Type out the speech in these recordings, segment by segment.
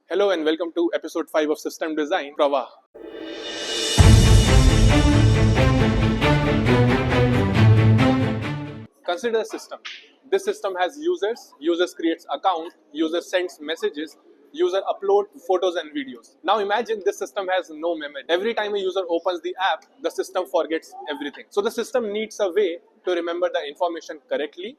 Hello and welcome to episode 5 of System Design, Pravah. Consider a system. This system has users creates account, user sends messages, user upload photos and videos. Now imagine this system has no memory. Every time a user opens the app, the system forgets everything. So the system needs a way to remember the information correctly,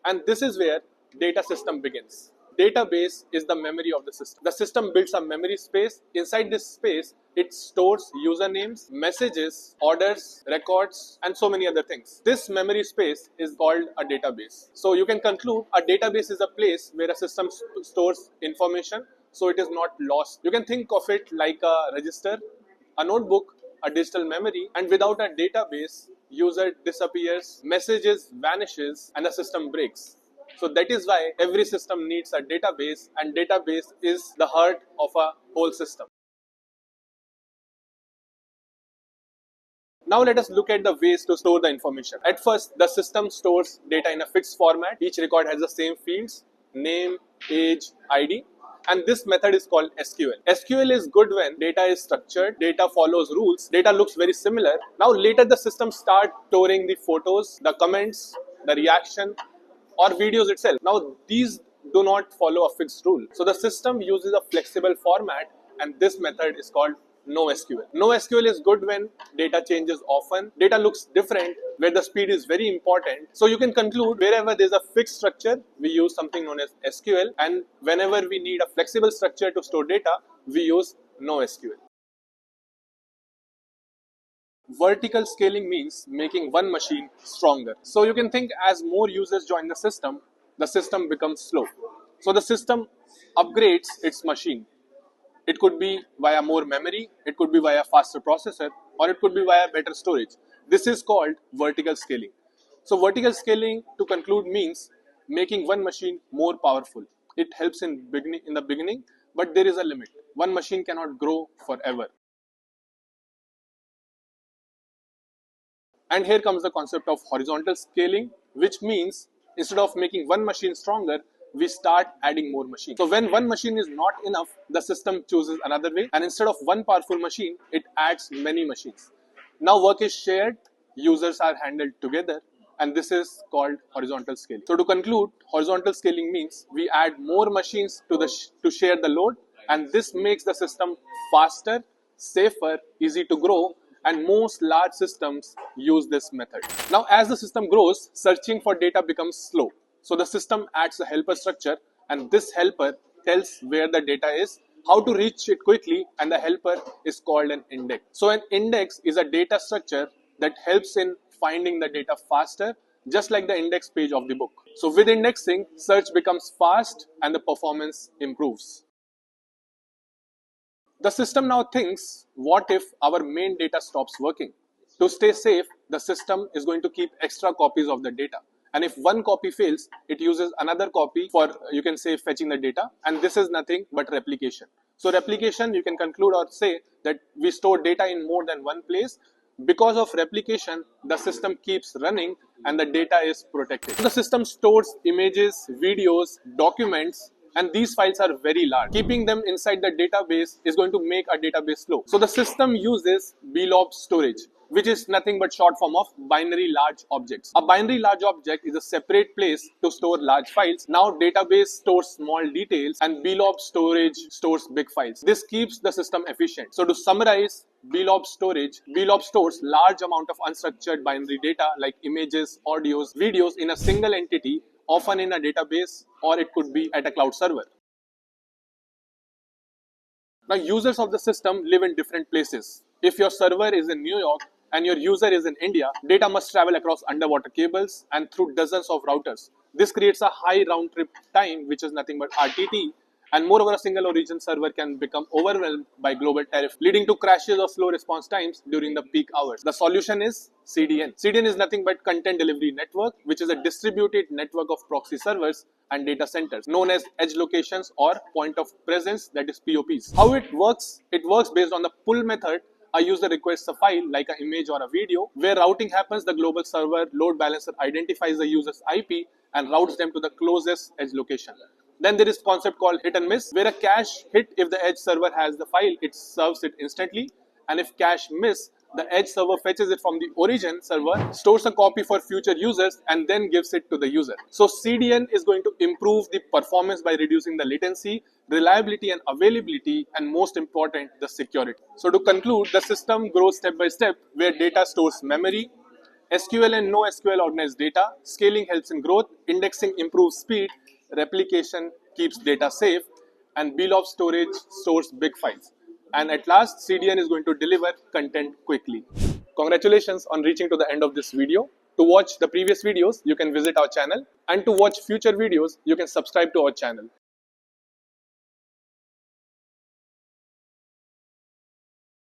and this is where data system begins. Database is the memory of the system. The system builds a memory space. Inside this space, it stores usernames, messages, orders, records, and so many other things. This memory space is called a database. So you can conclude a database is a place where a system stores information so it is not lost. You can think of it like a register, a notebook, a digital memory, and without a database, user disappears, messages vanishes, and the system breaks. So that is why every system needs a database, and database is the heart of a whole system. Now let us look at the ways to store the information. At first, the system stores data in a fixed format. Each record has the same fields, name, age, ID. And this method is called SQL. SQL is good when data is structured, data follows rules, data looks very similar. Now later the system starts storing the photos, the comments, the reaction, or videos itself. Now these do not follow a fixed rule. So the system uses a flexible format, and this method is called NoSQL. NoSQL is good when data changes often, data looks different, where the speed is very important. So you can conclude wherever there's a fixed structure, we use something known as SQL, and whenever we need a flexible structure to store data, we use NoSQL. Vertical scaling means making one machine stronger. So you can think as more users join the system becomes slow. So the system upgrades its machine. It could be via more memory, it could be via faster processor, or it could be via better storage. This is called vertical scaling. So vertical scaling, to conclude, means making one machine more powerful. It helps in the beginning, but there is a limit. One machine cannot grow forever. And here comes the concept of horizontal scaling, which means instead of making one machine stronger, we start adding more machines. So when one machine is not enough, the system chooses another way, and instead of one powerful machine, it adds many machines. Now work is shared, users are handled together, and this is called horizontal scaling. So to conclude, horizontal scaling means we add more machines to share the load, and this makes the system faster, safer, easy to grow, and most large systems use this method. Now as the system grows, searching for data becomes slow. So the system adds a helper structure, and this helper tells where the data is, how to reach it quickly, and the helper is called an index. So an index is a data structure that helps in finding the data faster, just like the index page of the book. So with indexing, search becomes fast and the performance improves. The system now thinks, what if our main data stops working? To stay safe, the system is going to keep extra copies of the data. And if one copy fails, it uses another copy for, you can say, fetching the data. And this is nothing but replication. So replication, you can conclude or say that we store data in more than one place. Because of replication, the system keeps running and the data is protected. The system stores images, videos, documents, and these files are very large. Keeping them inside the database is going to make a database slow. So the system uses Blob Storage, which is nothing but short form of binary large objects. A binary large object is a separate place to store large files. Now database stores small details and Blob Storage stores big files. This keeps the system efficient. So to summarize, Blob stores large amount of unstructured binary data like images, audios, videos in a single entity, often in a database, or it could be at a cloud server. Now users of the system live in different places. If your server is in New York and your user is in India, data must travel across underwater cables and through dozens of routers. This creates a high round trip time, which is nothing but RTT, and moreover a single origin server can become overwhelmed by global tariff, leading to crashes or slow response times during the peak hours. The solution is CDN. CDN is nothing but content delivery network, which is a distributed network of proxy servers and data centers known as edge locations or point of presence, that is POPs. How it works? It works based on the pull method. A user requests a file like an image or a video. Where routing happens, the global server load balancer identifies the user's IP and routes them to the closest edge location. Then there is concept called hit and miss, where a cache hit, if the edge server has the file, it serves it instantly. And if cache miss, the edge server fetches it from the origin server, stores a copy for future users, and then gives it to the user. So CDN is going to improve the performance by reducing the latency, reliability and availability, and most important, the security. So to conclude, the system grows step by step, where data stores memory, SQL and NoSQL organize data, scaling helps in growth, indexing improves speed, replication keeps data safe, and Blob Storage stores big files. And at last, CDN is going to deliver content quickly. Congratulations on reaching to the end of this video. To watch the previous videos, you can visit our channel, and to watch future videos, you can subscribe to our channel.